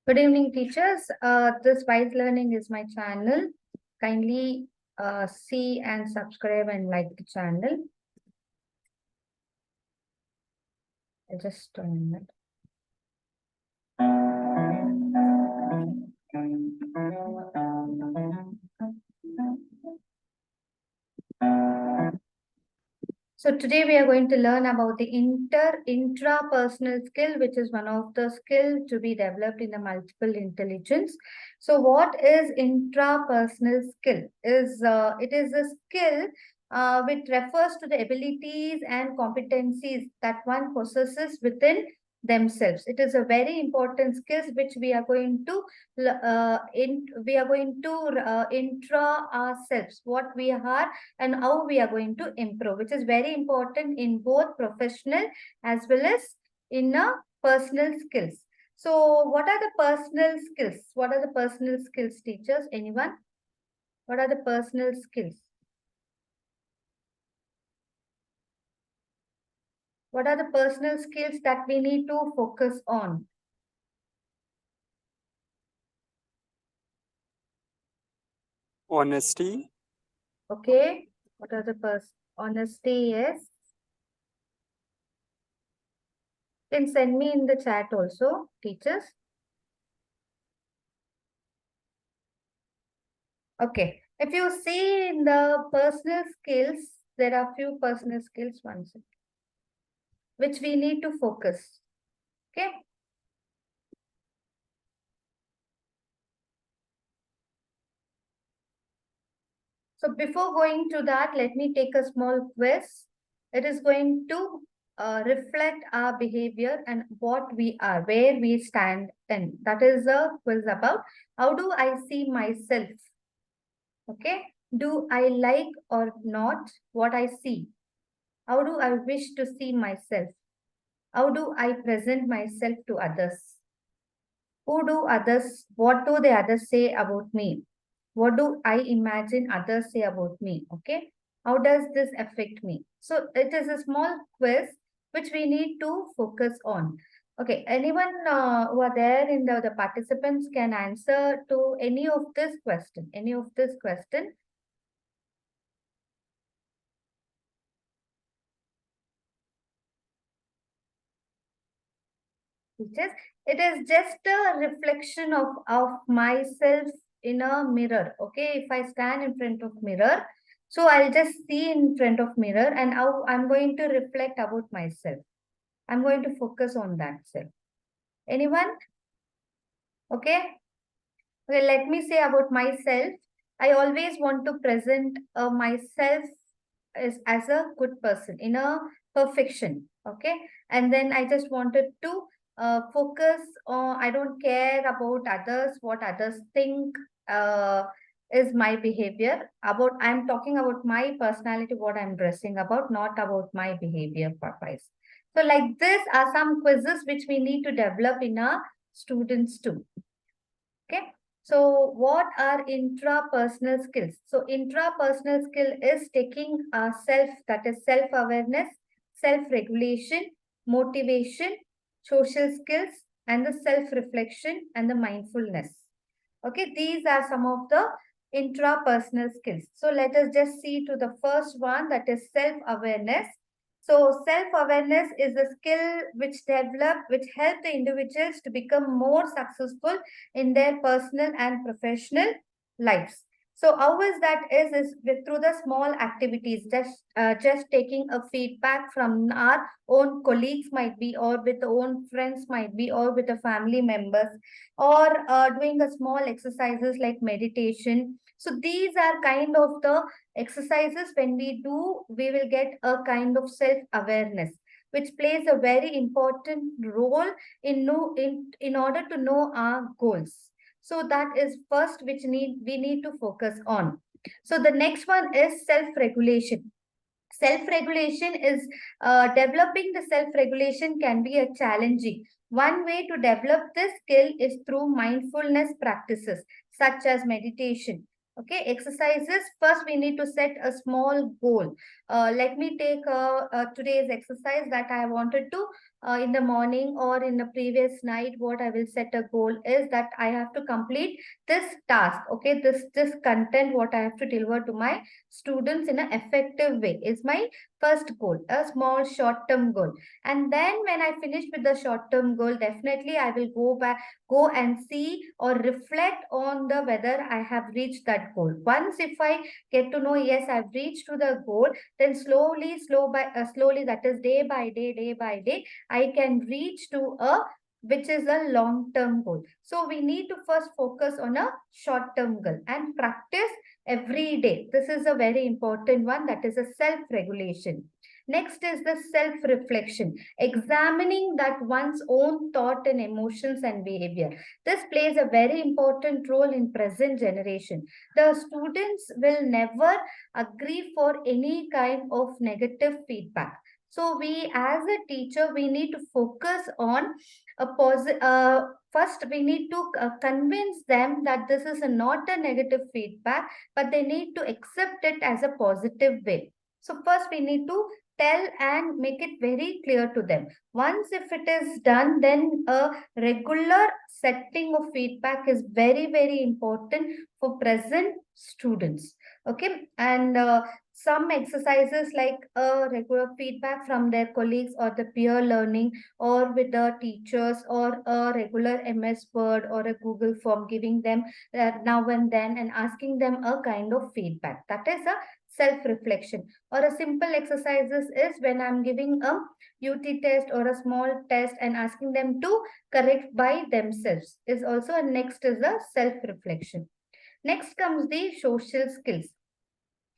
Good evening, teachers. This Wise Learning is my channel. Kindly see and subscribe and like the channel. I'll just turn a minute. So today we are going to learn about the intrapersonal skill, which is one of the skills to be developed in the multiple intelligence. So what is intrapersonal skill? It is a skill which refers to the abilities and competencies that one possesses within themselves. It is a very important skills which we are going to intra ourselves, what we are and how we are going to improve, which is very important in both professional as well as in a personal skills. So what are the personal skills? What are the personal skills, teachers? Anyone? What are the personal skills? What are the personal skills that we need to focus on? Honesty, Okay. What are the honesty? Yes. Can send me in the chat also, teachers. Okay. If you see in the personal skills, there are few personal skills, one second, which we need to focus. Okay. So before going to that, let me take a small quiz. It is going to reflect our behavior and what we are, where we stand in. That is a quiz about how do I see myself? Okay. Do I like or not what I see? How do I wish to see myself? How do I present myself to others? What do the others say about me? What do I imagine others say about me? Okay. How does this affect me? So it is a small quiz which we need to focus on. Okay. Anyone who are there in the participants can answer to any of this question. Any of this question. It is just a reflection of myself in a mirror. Okay, if I stand in front of mirror, so I'll just see in front of mirror and how I'm going to reflect about myself. I'm going to focus on that self. Anyone? Okay. Okay, let me say about myself. I always want to present myself as a good person in a perfection. Okay. And then I just wanted to focus on, I don't care about others, what others think is my behavior. I'm talking about my personality, what I'm dressing about, not about my behavior purpose. So like this are some quizzes which we need to develop in our students too. Okay. So what are intrapersonal skills? So intrapersonal skill is taking self, that is self-awareness, self-regulation, motivation, social skills, and the self-reflection and the mindfulness. Okay, these are some of the intrapersonal skills. So let us just see to the first one, that is self-awareness. So self-awareness is a skill which help the individuals to become more successful in their personal and professional lives. So how is that is through the small activities, just taking a feedback from our own colleagues might be, or with the own friends might be, or with the family members, or doing a small exercises like meditation. So these are kind of the exercises when we do, we will get a kind of self-awareness, which plays a very important role in order to know our goals. So that is first which we need to focus on. So the next one is self-regulation. Self-regulation is developing the self-regulation can be a challenging. One way to develop this skill is through mindfulness practices such as meditation. Okay, exercises. First, we need to set a small goal. Let me take today's exercise that I wanted to in the morning or in the previous night. What I will set a goal is that I have to complete this task. Okay, this content what I have to deliver to my students in an effective way is my first goal, a small short term goal. And then when I finish with the short term goal, definitely I will go and see or reflect on the whether I have reached that goal. Once if I get to know, yes, I've reached to the goal, then slowly, that is day by day, I can reach to a which is a long term goal. So we need to first focus on a short term goal and practice every day. This is a very important one, that is a self regulation. Next is the self reflection, examining that one's own thought and emotions and behavior. This plays a very important role in present generation. The students will never agree for any kind of negative feedback. So we as a teacher, we need to focus on a positive. First, we need to convince them that this is not a negative feedback, but they need to accept it as a positive way. So first, we need to tell and make it very clear to them. Once if it is done, then a regular setting of feedback is very, very important for present students. Okay, and some exercises like regular feedback from their colleagues or the peer learning or with the teachers or a regular MS Word or a Google form, giving them now and then and asking them a kind of feedback. That is a self-reflection. Or a simple exercises is when I'm giving a UT test or a small test and asking them to correct by themselves is also a next is a self-reflection. Next comes the social skills.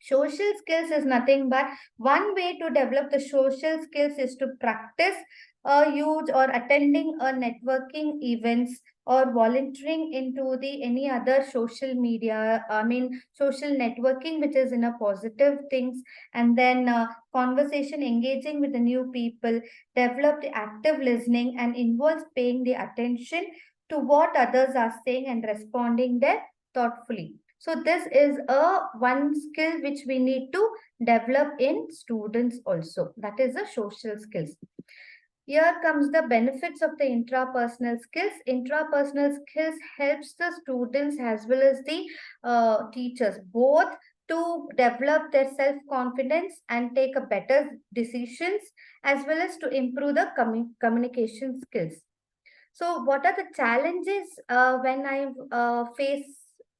Social skills is nothing but one way to develop the social skills is to practice a huge or attending a networking events or volunteering into the any other social media, I mean social networking which is in a positive things, and then conversation engaging with the new people, develop the active listening and involves paying the attention to what others are saying and responding there thoughtfully. So this is a one skill which we need to develop in students also. That is the social skills. Here comes the benefits of the intrapersonal skills. Intrapersonal skills helps the students as well as the teachers both to develop their self-confidence and take a better decisions as well as to improve the communication skills. So, what are the challenges when I face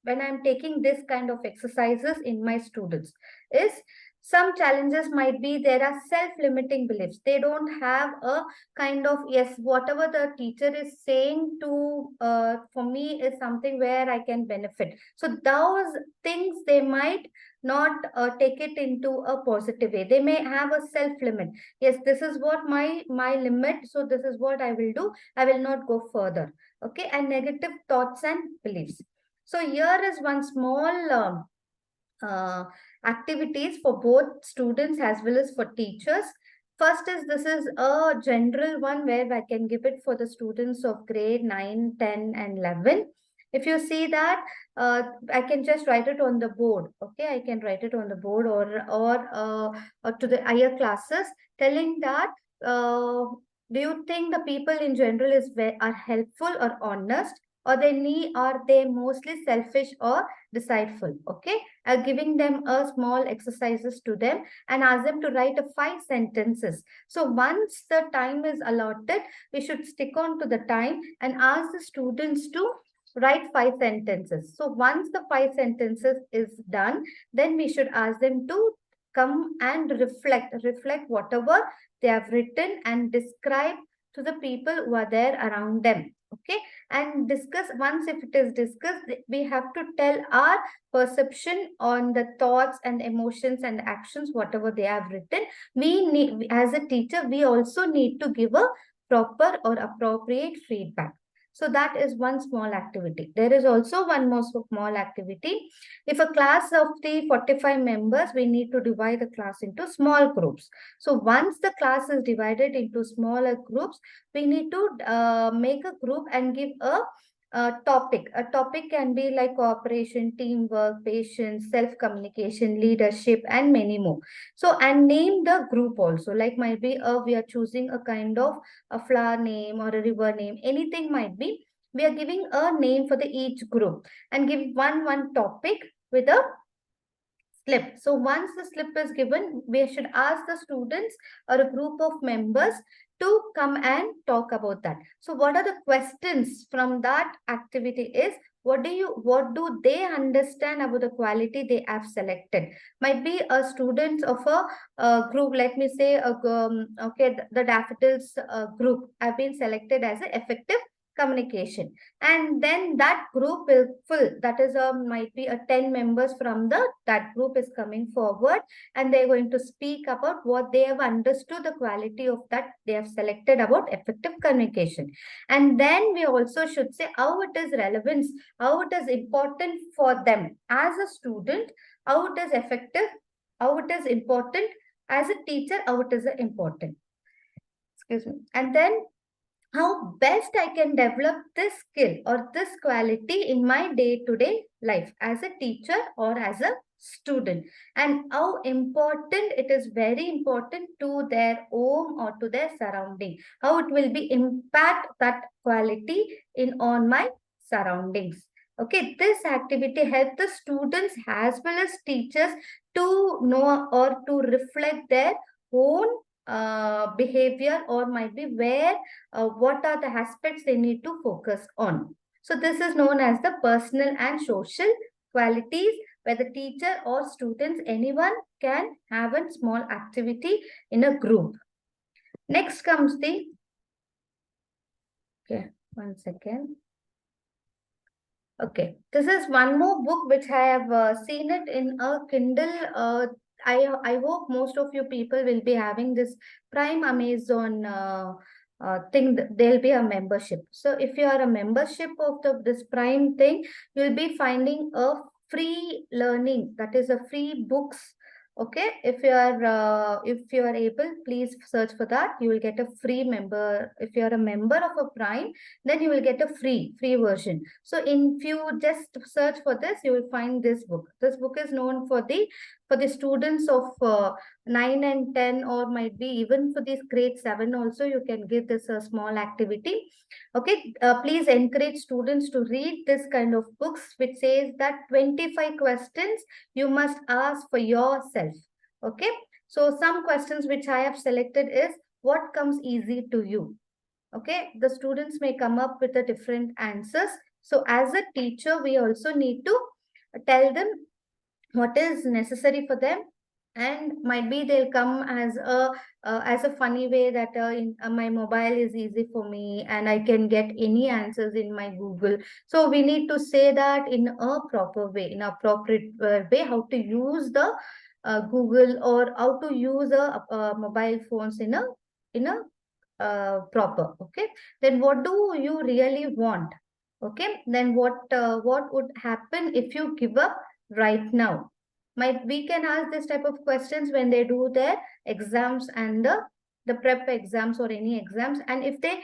when I'm taking this kind of exercises in my students? Is some challenges might be there are self-limiting beliefs. They don't have a kind of yes, whatever the teacher is saying to for me is something where I can benefit. So those things they might not take it into a positive way. They may have a self-limit. Yes, this is what my limit. So this is what I will do. I will not go further. Okay, and negative thoughts and beliefs. So here is one small uh, activities for both students as well as for teachers. First is this is a general one where I can give it for the students of grade 9, 10 and 11. If you see that, I can just write it on the board. Okay, I can write it on the board or to the higher classes telling that do you think the people in general are helpful or honest, or are they mostly selfish or deceitful? Okay, giving them a small exercises to them and ask them to write a 5 sentences. So once the time is allotted, we should stick on to the time and ask the students to write 5 sentences. So once the 5 sentences is done, then we should ask them to come and reflect whatever they have written and describe to the people who are there around them. Okay, and discuss. Once if it is discussed, we have to tell our perception on the thoughts and emotions and actions whatever they have written. We need, as a teacher, we also need to give a proper or appropriate feedback. So that is one small activity. There is also one more small activity. If a class of the 45 members, we need to divide the class into small groups. So once the class is divided into smaller groups, we need to make a group and give a topic. A topic can be like cooperation, teamwork, patience, self-communication, leadership, and many more. So, and name the group also. Like might be we are choosing a kind of a flower name or a river name. Anything might be. We are giving a name for the each group and give one topic with a slip. So once the slip is given, we should ask the students or a group of members to come and talk about that. So what are the questions from that activity is what do they understand about the quality they have selected? Might be a student of a group, let me say okay, the daffodils group have been selected as an effective communication, and then that group will full, that is might be a 10 members from the that group is coming forward, and they're going to speak about what they have understood, the quality of that they have selected about effective communication. And then we also should say how it is relevant, how it is important for them as a student, how it is effective, how it is important as a teacher, how it is important, excuse me. And then how best I can develop this skill or this quality in my day-to-day life as a teacher or as a student, and how important it is, very important to their home or to their surrounding, how it will be impact that quality in on my surroundings. Okay, this activity help the students as well as teachers to know or to reflect their own behavior, or might be where what are the aspects they need to focus on. So this is known as the personal and social qualities, where the teacher or students, anyone can have a small activity in a group. Next comes the, okay, one second. Okay, this is one more book which I have seen it in a Kindle. I hope most of you people will be having this Prime Amazon thing. There'll be a membership. So if you are a membership of this Prime thing, you'll be finding a free learning, that is a free books. Okay, if you are able, please search for that. You will get a free member. If you are a member of a Prime, then you will get a free version. So if you just search for this, you will find this book. This book is known for the students of 9 and 10, or might be even for this grade 7 also. You can give this a small activity. Okay, please encourage students to read this kind of books which says that 25 questions you must ask for yourself. Okay, so some questions which I have selected is, what comes easy to you? Okay, the students may come up with the different answers. So as a teacher, we also need to tell them what is necessary for them, and might be they'll come as a funny way that my mobile is easy for me and I can get any answers in my Google. So we need to say that in a proper way, in appropriate way, how to use the Google, or how to use mobile phones in a proper. Okay, then what do you really want? Okay, then what would happen if you give up right now? Might we can ask this type of questions when they do their exams and the prep exams or any exams. And if they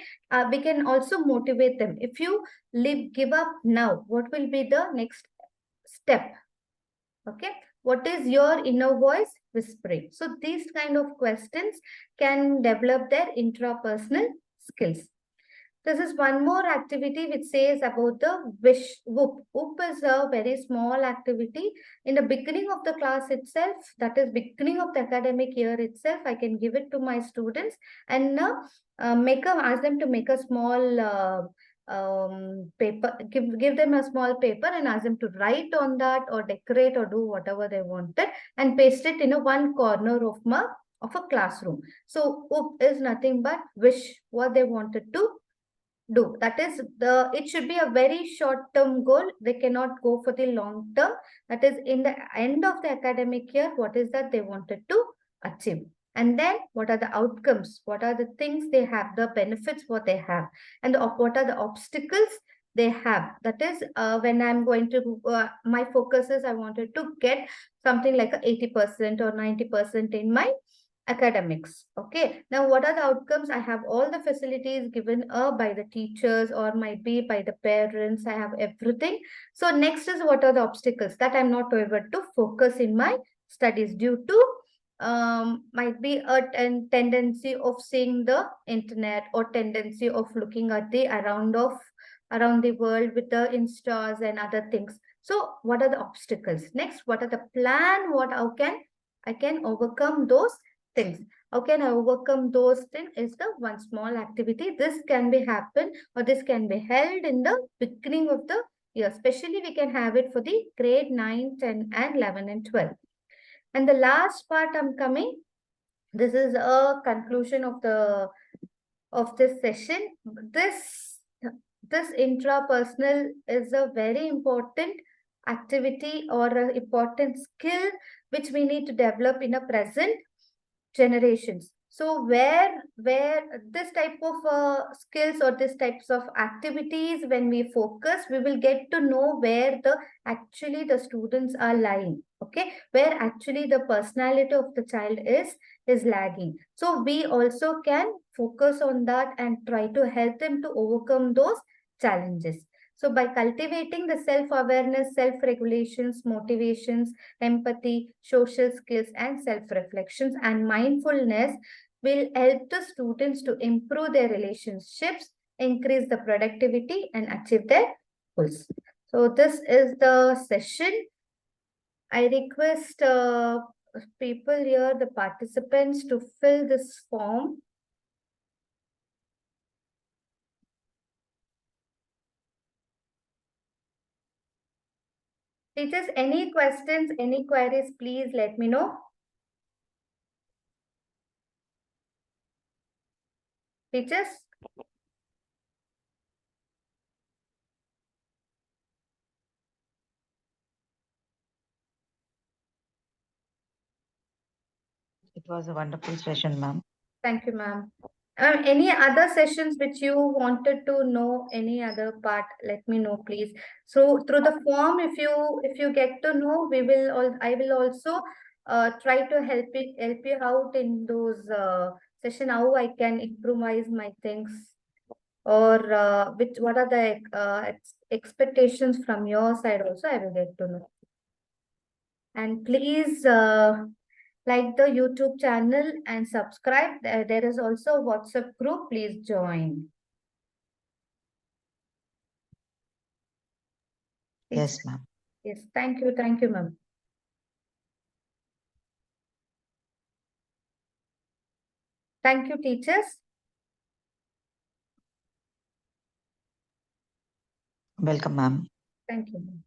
we can also motivate them, if you give up now, what will be the next step? Okay, what is your inner voice whispering? So these kind of questions can develop their intrapersonal skills. This is one more activity which says about the wish whoop. Whoop is a very small activity in the beginning of the class itself, that is beginning of the academic year itself. I can give it to my students and ask them to make a small paper, give them a small paper and ask them to write on that or decorate or do whatever they wanted, and paste it in a one corner of a classroom. So whoop is nothing but wish what they wanted to do. That is it should be a very short term goal. They cannot go for the long term. That is in the end of the academic year, what is that they wanted to achieve, and then what are the outcomes, what are the things they have, the benefits what they have, and what are the obstacles they have. That is when I'm going to my focus is I wanted to get something like a 80% or 90% in my academics. Okay, now what are the outcomes? I have all the facilities given by the teachers or might be by the parents. I have everything. So next is what are the obstacles that I'm not able to focus in my studies due to might be a tendency of seeing the internet or tendency of looking at the around the world with the instas and other things. So what are the obstacles? Next, what are the plan? What how can I can overcome those things? How can I overcome those things? Is the one small activity. This can be happen or this can be held in the beginning of the year. Especially we can have it for the grade 9, 10 and 11 and 12. And the last part I'm coming, this is a conclusion of this session. This intrapersonal is a very important activity or an important skill which we need to develop in a present generations. So where this type of skills or this types of activities, when we focus, we will get to know where the actually the students are lying. Okay, where actually the personality of the child is lagging. So we also can focus on that and try to help them to overcome those challenges. So by cultivating the self-awareness, self-regulations, motivations, empathy, social skills, and self-reflections and mindfulness will help the students to improve their relationships, increase the productivity, and achieve their goals. So this is the session. I request people here, the participants, to fill this form. Teachers, any questions, any queries, please let me know. Teachers? It was a wonderful session, ma'am. Thank you, ma'am. Any other sessions which you wanted to know, any other part, let me know, please. So through the form, if you get to know, I will also try to help you out in those session how I can improvise my things or which what are the expectations from your side also I will get to know. And please like the YouTube channel and subscribe. There is also a WhatsApp group. Please join. Please. Yes, ma'am. Yes. Thank you. Thank you, ma'am. Thank you, teachers. Welcome, ma'am. Thank you, ma'am.